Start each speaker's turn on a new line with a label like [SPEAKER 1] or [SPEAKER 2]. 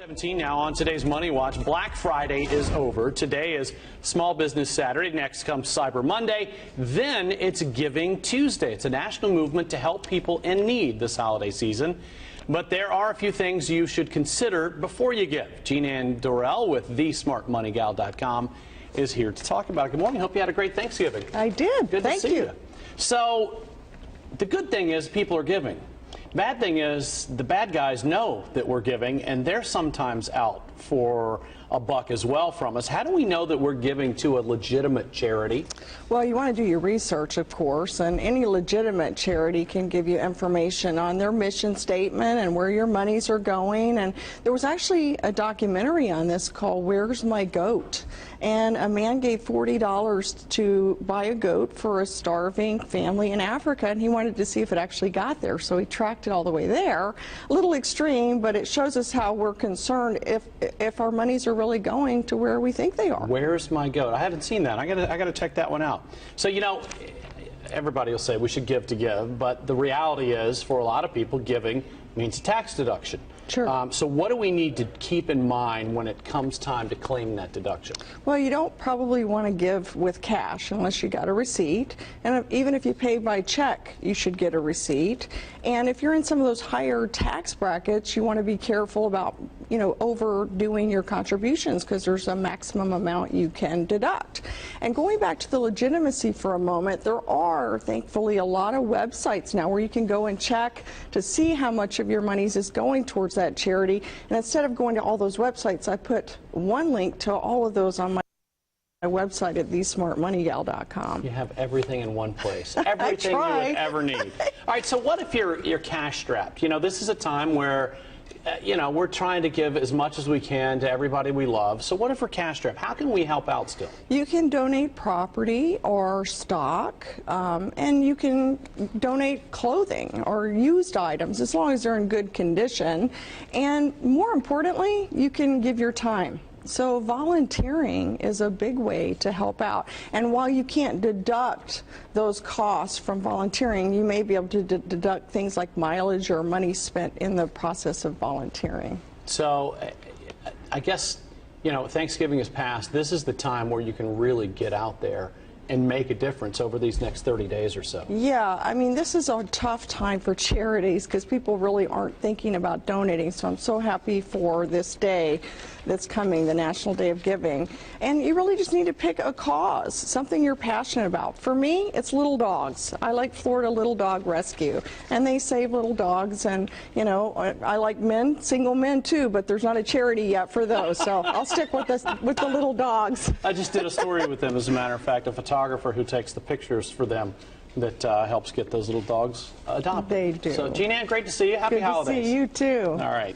[SPEAKER 1] 17 now on today's Money Watch. Black Friday is over. Today is Small Business Saturday. Next comes Cyber Monday. Then it's Giving Tuesday. It's a national movement to help people in need this holiday season. But there are a few things you should consider before you give. Jean Ann Dorrell with thesmartmoneygal.com is here to talk about it. Good morning. Hope you had a great Thanksgiving.
[SPEAKER 2] I did.
[SPEAKER 1] Good to
[SPEAKER 2] Thank
[SPEAKER 1] see
[SPEAKER 2] you.
[SPEAKER 1] So the good thing is people are giving. Bad thing is the bad guys know that we're giving, and they're sometimes out for a buck as well from us. How do we know that we're giving to a legitimate charity?
[SPEAKER 2] Well, you want to do your research, of course, and any legitimate charity can give you information on their mission statement and where your monies are going. And there was actually a documentary on this called Where's My Goat? And a man gave $40 to buy a goat for a starving family in Africa, and he wanted to see if it actually got there, so he tracked it all the way there. A little extreme, but it shows us how we're concerned if our monies are really going to where we think they are.
[SPEAKER 1] Where's my goat? I haven't seen that. I gotta check that one out. So, you know, everybody will say we should give to give, but the reality is, for a lot of people, giving means a tax deduction.
[SPEAKER 2] Sure.
[SPEAKER 1] So what do we need to keep in mind when it comes time to claim that deduction?
[SPEAKER 2] Well, you don't probably want to give with cash unless you got a receipt. And even if you pay by check, you should get a receipt. And if you're in some of those higher tax brackets, you want to be careful about, you know, overdoing your contributions, because there's a maximum amount you can deduct. And going back to the legitimacy for a moment, there are, thankfully, a lot of websites now where you can go and check to see how much of your monies is going towards that charity. And instead of going to all those websites, I put one link to all of those on my website at thesmartmoneygal.com.
[SPEAKER 1] You have everything in one place. Everything you would ever need. All right, so what if you're cash strapped? You know, this is a time where you know, we're trying to give as much as we can to everybody we love. So what if we're cash strapped? How can we help out still?
[SPEAKER 2] You can donate property or stock, and you can donate clothing or used items as long as they're in good condition. And more importantly, you can give your time. So volunteering is a big way to help out. And while you can't deduct those costs from volunteering, you may be able to deduct things like mileage or money spent in the process of volunteering.
[SPEAKER 1] So I guess, you know, Thanksgiving is past. This is the time where you can really get out there and make a difference over these next 30 days or so.
[SPEAKER 2] Yeah, I mean, this is a tough time for charities because people really aren't thinking about donating. So I'm so happy for this day that's coming, the National Day of Giving. And you really just need to pick a cause, something you're passionate about. For me, it's little dogs. I like Florida Little Dog Rescue, and they save little dogs. And, you know, I like men, single men too, but there's not a charity yet for those. So I'll stick with this, with the little dogs.
[SPEAKER 1] I just did a story with them, as a matter of fact, a photographer who takes the pictures for them that helps get those little dogs adopted.
[SPEAKER 2] They do.
[SPEAKER 1] So, Jean Ann, great to see you. Happy holidays.
[SPEAKER 2] Good to see you too.
[SPEAKER 1] All right.